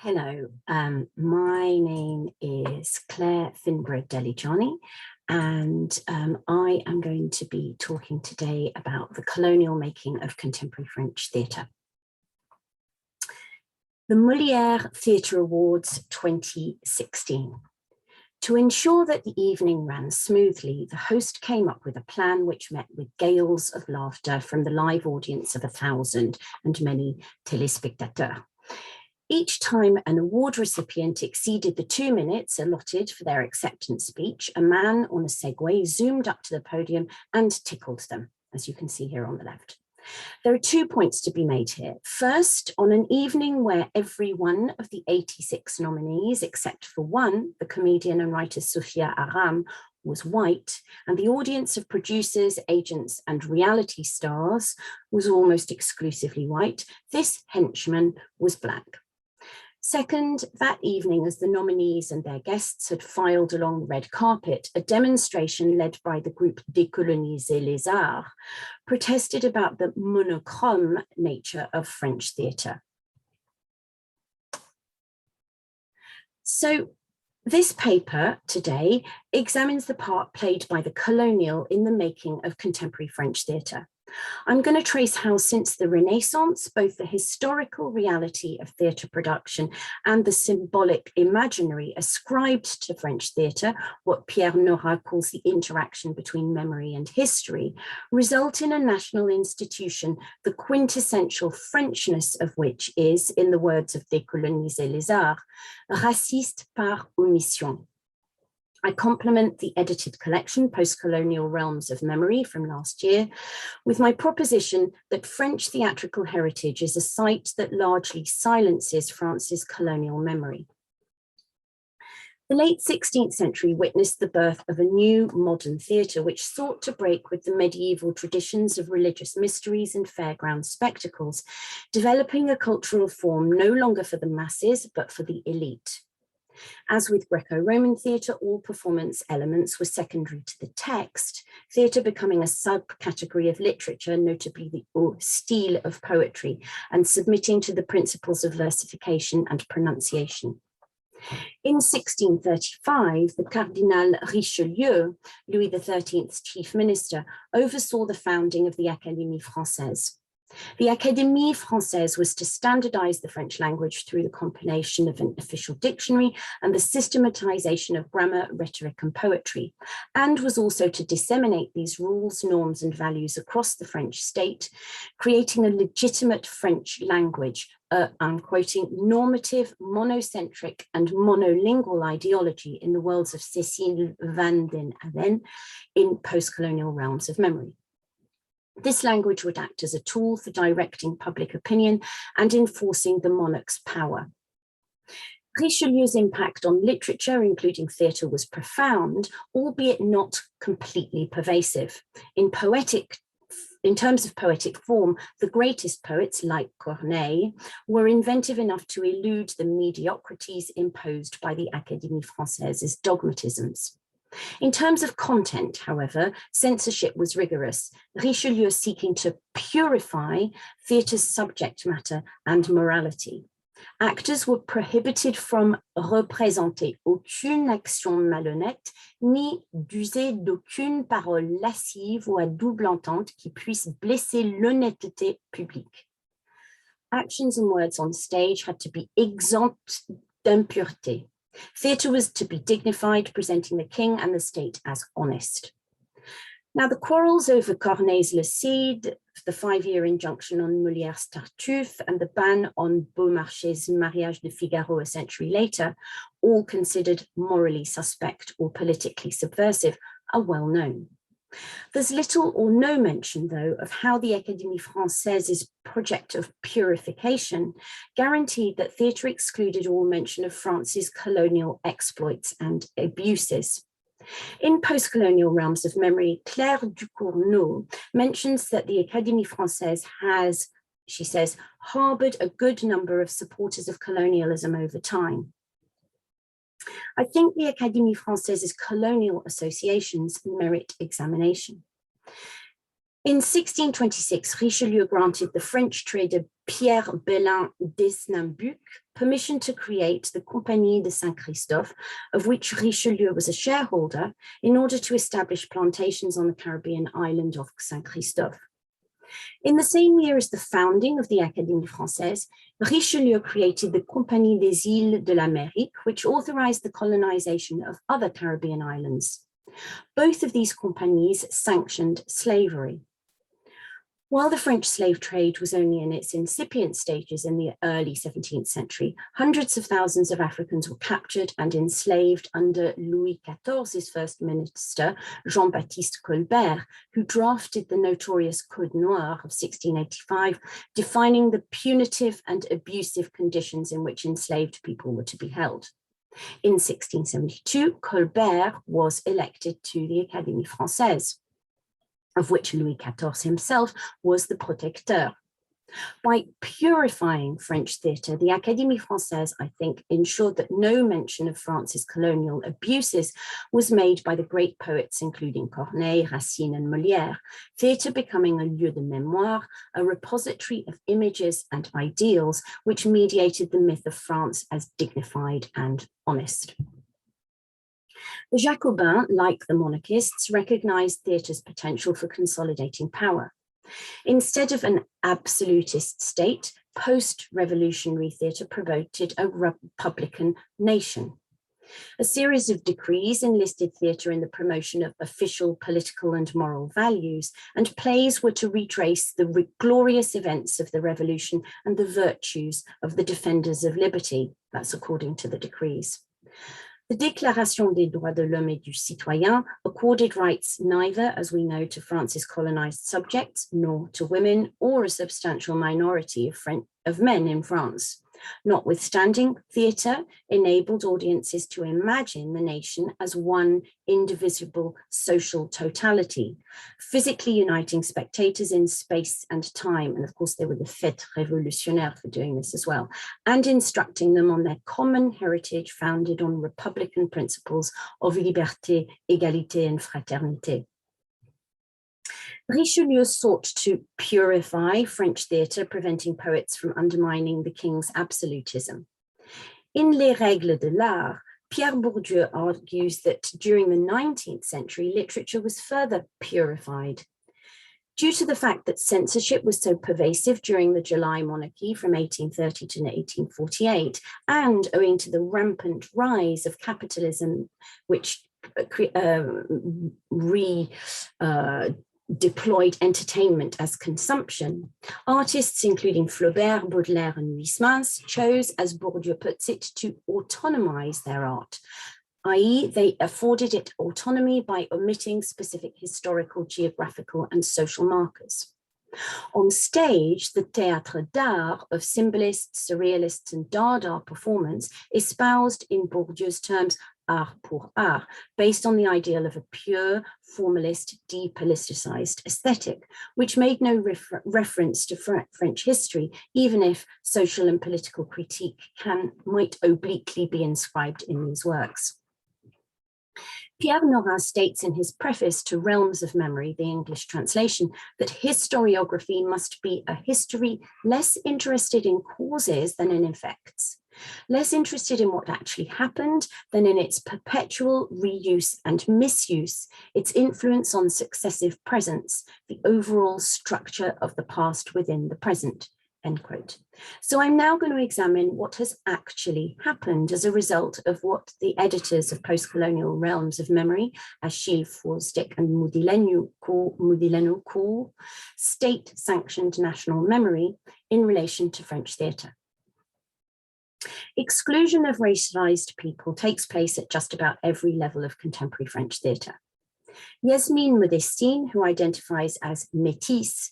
Hello, my name is Clare Finburgh Dellijani, and I am going to be talking today about the colonial making of contemporary French theatre. The Molière Theatre Awards 2016. To ensure that the evening ran smoothly, the host came up with a plan which met with gales of laughter from the live audience of 1,000 and many téléspectateurs. Each time an award recipient exceeded the 2 minutes allotted for their acceptance speech, a man on a Segway zoomed up to the podium and tickled them, as you can see here on the left. There are 2 points to be made here. First, on an evening where every one of the 86 nominees, except for one, the comedian and writer Sophia Aram, was white, and the audience of producers, agents, and reality stars was almost exclusively white, this henchman was black. Second, that evening, as the nominees and their guests had filed along the red carpet, a demonstration led by the group Décoloniser les Arts protested about the monochrome nature of French theatre. So this paper today examines the part played by the Colonial in the making of contemporary French theatre. I'm going to trace how since the Renaissance, both the historical reality of theatre production and the symbolic imaginary ascribed to French theatre, what Pierre Nora calls the interaction between memory and history, result in a national institution, the quintessential Frenchness of which is, in the words of Décoloniser les Arts, raciste par omission. I complement the edited collection, Post-Colonial Realms of Memory from last year, with my proposition that French theatrical heritage is a site that largely silences France's colonial memory. The late 16th century witnessed the birth of a new modern theatre which sought to break with the medieval traditions of religious mysteries and fairground spectacles, developing a cultural form no longer for the masses, but for the elite. As with Greco-Roman theatre, all performance elements were secondary to the text, theatre becoming a subcategory of literature, notably the haut style of poetry, and submitting to the principles of versification and pronunciation. In 1635, the Cardinal Richelieu, Louis XIII's chief minister, oversaw the founding of the Académie Française. The Académie Française was to standardize the French language through the combination of an official dictionary and the systematization of grammar, rhetoric, and poetry, and was also to disseminate these rules, norms, and values across the French state, creating a legitimate French language, I'm quoting, normative, monocentric, and monolingual ideology in the words of Cécile van den Aven in Post-Colonial Realms of Memory. This language would act as a tool for directing public opinion and enforcing the monarch's power. Richelieu's impact on literature, including theatre, was profound, albeit not completely pervasive. In terms of poetic form, the greatest poets, like Corneille, were inventive enough to elude the mediocrities imposed by the Académie Française's dogmatisms. In terms of content, however, censorship was rigorous, Richelieu seeking to purify theatre's subject matter and morality. Actors were prohibited from représenter aucune action malhonnête, ni d'user d'aucune parole lascive ou à double entente qui puisse blesser l'honnêteté publique. Actions and words on stage had to be exempt d'impureté. Theatre was to be dignified, presenting the king and the state as honest. Now, the quarrels over Corneille's Le Cid, the 5-year injunction on Molière's Tartuffe, and the ban on Beaumarchais' Mariage de Figaro a century later, all considered morally suspect or politically subversive, are well known. There's little or no mention, though, of how the Académie Française's project of purification guaranteed that theatre excluded all mention of France's colonial exploits and abuses. In Post-Colonial Realms of Memory, Clare Ducournau mentions that the Académie Française has, she says, harbored a good number of supporters of colonialism over time. I think the Académie Française's colonial associations merit examination. In 1626, Richelieu granted the French trader Pierre Bellin d'Esnambuc permission to create the Compagnie de Saint-Christophe, of which Richelieu was a shareholder, in order to establish plantations on the Caribbean island of Saint-Christophe. In the same year as the founding of the Académie Française, Richelieu created the Compagnie des Îles de l'Amérique, which authorized the colonization of other Caribbean islands. Both of these companies sanctioned slavery. While the French slave trade was only in its incipient stages in the early 17th century, hundreds of thousands of Africans were captured and enslaved under Louis XIV's first minister, Jean-Baptiste Colbert, who drafted the notorious Code Noir of 1685, defining the punitive and abusive conditions in which enslaved people were to be held. In 1672, Colbert was elected to the Académie Française, of which Louis XIV himself was the protecteur. By purifying French theatre, the Académie Française, I think, ensured that no mention of France's colonial abuses was made by the great poets, including Corneille, Racine, and Molière, theatre becoming a lieu de mémoire, a repository of images and ideals which mediated the myth of France as dignified and honest. The Jacobins, like the monarchists, recognized theatre's potential for consolidating power. Instead of an absolutist state, post-revolutionary theatre promoted a republican nation. A series of decrees enlisted theatre in the promotion of official political and moral values, and plays were to retrace the glorious events of the revolution and the virtues of the defenders of liberty. That's according to the decrees. The Déclaration des droits de l'homme et du citoyen accorded rights neither, as we know, to France's colonized subjects, nor to women, or a substantial minority of men in France. Notwithstanding, theatre enabled audiences to imagine the nation as one indivisible social totality, physically uniting spectators in space and time. And of course, they were the fêtes révolutionnaires for doing this as well, and instructing them on their common heritage founded on republican principles of liberté, égalité, and fraternité. Richelieu sought to purify French theatre, preventing poets from undermining the king's absolutism. In Les Règles de l'Art, Pierre Bourdieu argues that during the 19th century, literature was further purified. Due to the fact that censorship was so pervasive during the July monarchy from 1830 to 1848, and owing to the rampant rise of capitalism, which deployed entertainment as consumption, artists including Flaubert, Baudelaire, and Huysmans chose, as Bourdieu puts it, to autonomize their art, i.e. they afforded it autonomy by omitting specific historical, geographical, and social markers. On stage, the théâtre d'art of symbolists, surrealists, and Dada performance espoused, in Bourdieu's terms, art pour art, based on the ideal of a pure, formalist, depoliticized aesthetic, which made no reference to French history, even if social and political critique might obliquely be inscribed in these works. Pierre Nora states in his preface to Realms of Memory, the English translation, that historiography must be a history less interested in causes than in effects, less interested in what actually happened than in its perpetual reuse and misuse, its influence on successive presents, the overall structure of the past within the present. End quote. So I'm now going to examine what has actually happened as a result of what the editors of post-colonial Realms of Memory, Achille Forsdick and Modileanu call state-sanctioned national memory in relation to French theatre. Exclusion of racialized people takes place at just about every level of contemporary French theatre. Yasmine Modestine, who identifies as métisse,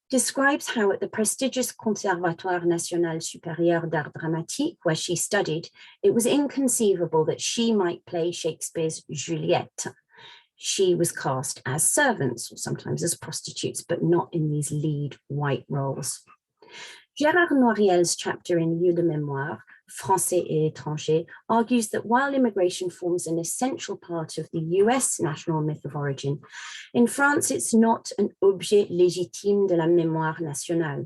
describes how at the prestigious Conservatoire National Supérieur d'Art Dramatique, where she studied, it was inconceivable that she might play Shakespeare's Juliet. She was cast as servants, or sometimes as prostitutes, but not in these lead white roles. Gérard Noiriel's chapter in Lieu de Mémoire, Français et étrangers, argues that while immigration forms an essential part of the US national myth of origin, in France it's not an objet légitime de la mémoire nationale.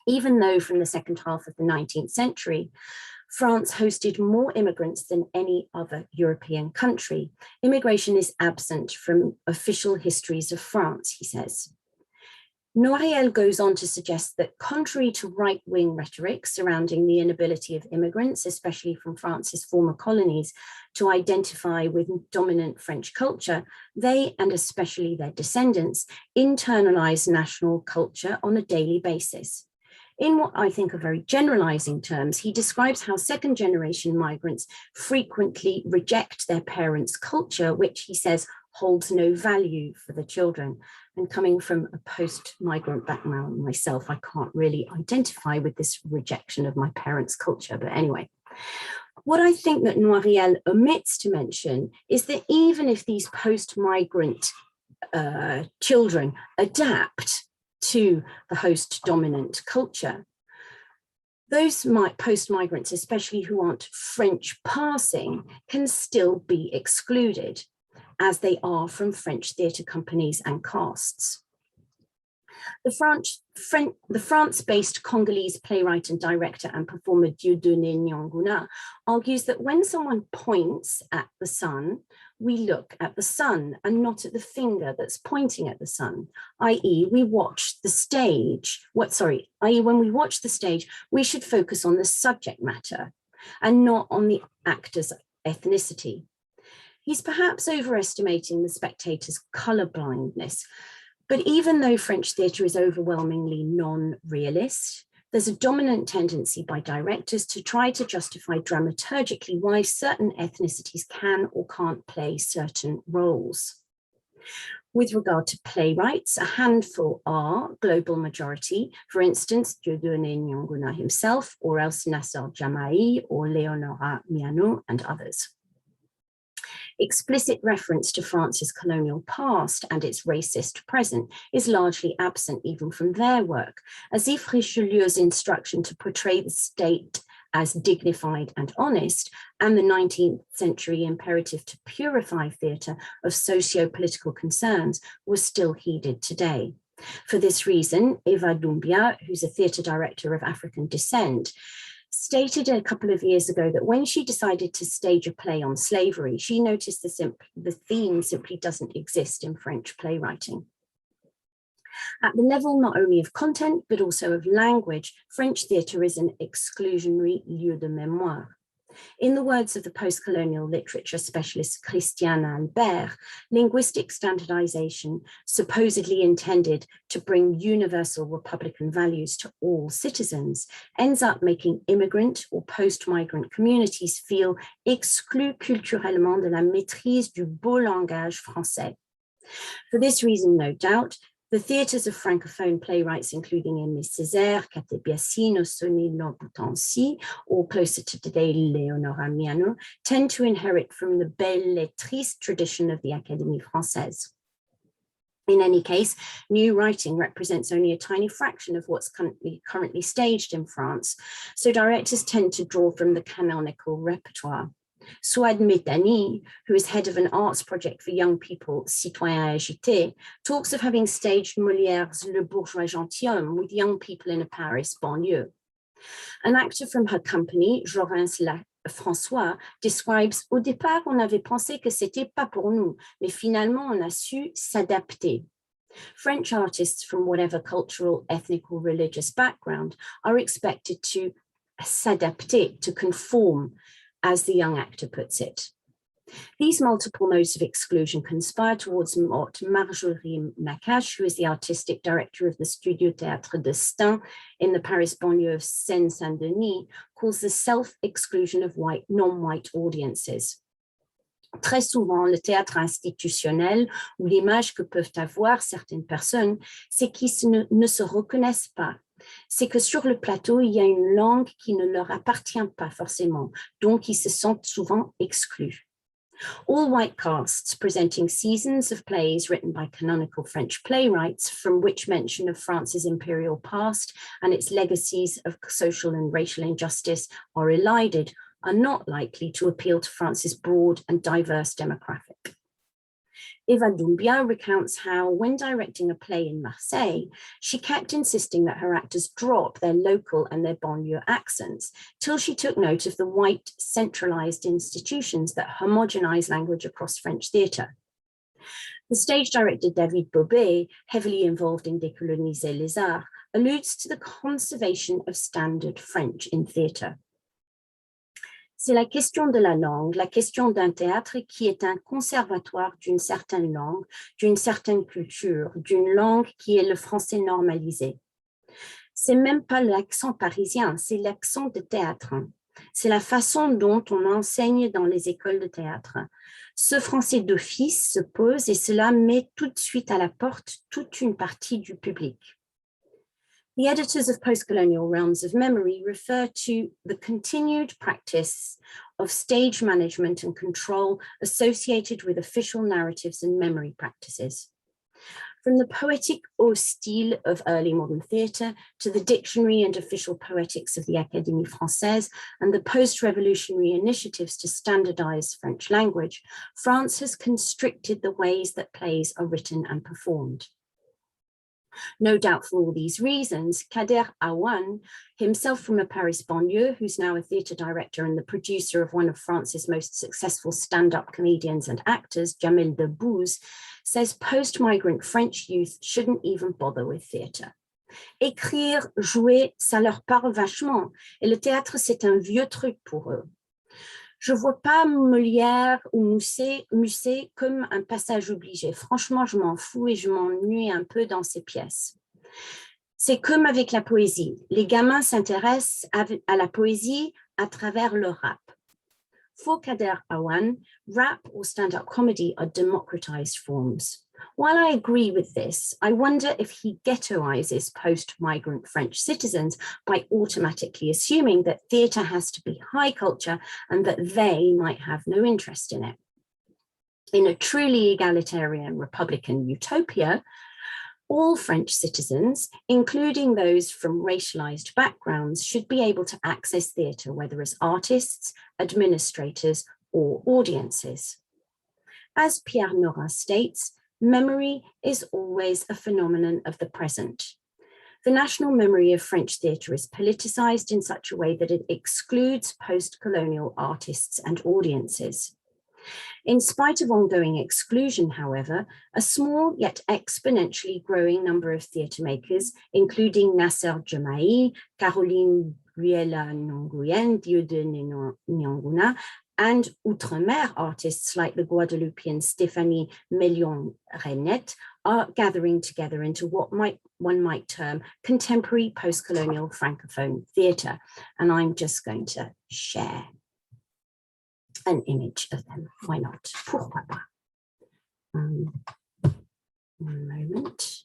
Even though from the second half of the 19th century, France hosted more immigrants than any other European country, immigration is absent from official histories of France, he says. Noiriel goes on to suggest that contrary to right-wing rhetoric surrounding the inability of immigrants, especially from France's former colonies, to identify with dominant French culture, they, and especially their descendants, internalize national culture on a daily basis. In what I think are very generalizing terms, he describes how second-generation migrants frequently reject their parents' culture, which he says holds no value for the children. And coming from a post-migrant background myself, I can't really identify with this rejection of my parents' culture. But anyway, what I think that Noiriel omits to mention is that even if these post-migrant children adapt to the host dominant culture, those post-migrants, especially who aren't French passing, can still be excluded, as they are from French theatre companies and casts. The France-based Congolese playwright and director and performer Dieudonné Nyanguna argues that when someone points at the sun, we look at the sun and not at the finger that's pointing at the sun, i.e. we watch the stage, when we watch the stage, we should focus on the subject matter and not on the actor's ethnicity. He's perhaps overestimating the spectator's color blindness, but even though French theatre is overwhelmingly non-realist, there's a dominant tendency by directors to try to justify dramaturgically why certain ethnicities can or can't play certain roles. With regard to playwrights, a handful are global majority, for instance, Dieudonné Nyanguna himself, or else Nassar Jamaï or Leonora Miano and others. Explicit reference to France's colonial past and its racist present is largely absent even from their work, as if Richelieu's instruction to portray the state as dignified and honest, and the 19th century imperative to purify theatre of socio-political concerns was still heeded today. For this reason, Eva Doumbia, who's a theatre director of African descent, stated a couple of years ago that when she decided to stage a play on slavery, she noticed the theme simply doesn't exist in French playwriting. At the level not only of content, but also of language, French theatre is an exclusionary lieu de mémoire. In the words of the post-colonial literature specialist Christiane Albert, linguistic standardization, supposedly intended to bring universal Republican values to all citizens, ends up making immigrant or post-migrant communities feel exclus culturellement de la maîtrise du beau langage français. For this reason, no doubt, the theatres of francophone playwrights, including Aimé Césaire, Kate Biasino, Sonny Lamboutancy, or closer to today, Leonora Miano, tend to inherit from the belles lettrices tradition of the Académie Française. In any case, new writing represents only a tiny fraction of what's currently staged in France, so directors tend to draw from the canonical repertoire. Souad Medani, who is head of an arts project for young people, Citoyens Agités, talks of having staged Molière's Le Bourgeois Gentilhomme with young people in a Paris banlieue. An actor from her company, Jorens François, describes « Au départ, on avait pensé que c'était pas pour nous, mais finalement, on a su s'adapter ». French artists from whatever cultural, ethnic, or religious background are expected to s'adapter, to conform, as the young actor puts it. These multiple modes of exclusion conspire towards what Marjorie Nakache, who is the artistic director of the Studio Théâtre de Stein in the Paris banlieue of Seine-Saint-Denis, calls the self-exclusion of non-white audiences. Très souvent, le théâtre institutionnel, ou l'image que peuvent avoir certaines personnes, c'est qu'ils ne se reconnaissent pas. C'est que sur le plateau, il y a une langue qui ne leur appartient pas forcément, donc ils se sentent souvent exclus. All white casts presenting seasons of plays written by canonical French playwrights, from which mention of France's imperial past and its legacies of social and racial injustice are elided, are not likely to appeal to France's broad and diverse demographic. Eva Doumbia recounts how, when directing a play in Marseille, she kept insisting that her actors drop their local and their banlieue accents, till she took note of the white, centralized institutions that homogenize language across French theatre. The stage director David Bobet, heavily involved in Décoloniser les Arts, alludes to the conservation of standard French in theatre. C'est la question de la langue, la question d'un théâtre qui est un conservatoire d'une certaine langue, d'une certaine culture, d'une langue qui est le français normalisé. C'est même pas l'accent parisien, c'est l'accent de théâtre. C'est la façon dont on enseigne dans les écoles de théâtre. Ce français d'office se pose et cela met tout de suite à la porte toute une partie du public. The editors of post-colonial realms of memory refer to the continued practice of stage management and control associated with official narratives and memory practices. From the poetic au style of early modern theatre to the dictionary and official poetics of the Académie Française and the post-revolutionary initiatives to standardize French language, France has constricted the ways that plays are written and performed. No doubt for all these reasons, Kader Awan, himself from a Paris banlieue, who's now a theatre director and the producer of one of France's most successful stand-up comedians and actors, Jamel Debbouze, says post-migrant French youth shouldn't even bother with theatre. Écrire, jouer, ça leur parle vachement, et le théâtre, c'est un vieux truc pour eux. Je vois pas Molière ou Musset comme un passage obligé. Franchement, je m'en fous et je m'ennuie un peu dans ces pièces. C'est comme avec la poésie. Les gamins s'intéressent à la poésie à travers le rap. For Kader Awan, rap or stand-up comedy are democratized forms. While I agree with this, I wonder if he ghettoizes post-migrant French citizens by automatically assuming that theatre has to be high culture and that they might have no interest in it. In a truly egalitarian Republican utopia, all French citizens, including those from racialized backgrounds, should be able to access theatre, whether as artists, administrators, or audiences. As Pierre Nora states, memory is always a phenomenon of the present. The national memory of French theatre is politicized in such a way that it excludes post-colonial artists and audiences. In spite of ongoing exclusion, however, a small yet exponentially growing number of theatre makers, including Nasser Jamaï, Caroline Gruella-Nguyen, Dieudonné Nyanguna, and Outre-mer artists like the Guadeloupean Stéphanie Mélion-Renette are gathering together into what one might term contemporary post-colonial francophone theatre. And I'm just going to share an image of them. Why not? Pourquoi pas? One moment.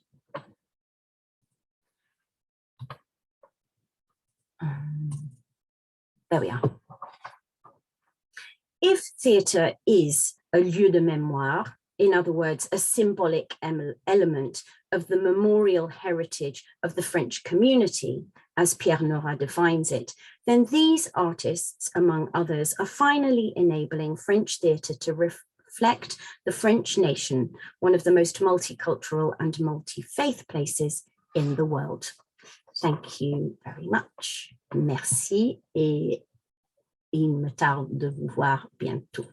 There we are. If theatre is a lieu de mémoire, in other words, a symbolic element of the memorial heritage of the French community, as Pierre Nora defines it, then these artists, among others, are finally enabling French theatre to reflect the French nation, one of the most multicultural and multi-faith places in the world. Thank you very much. Merci et il me tarde de vous voir bientôt.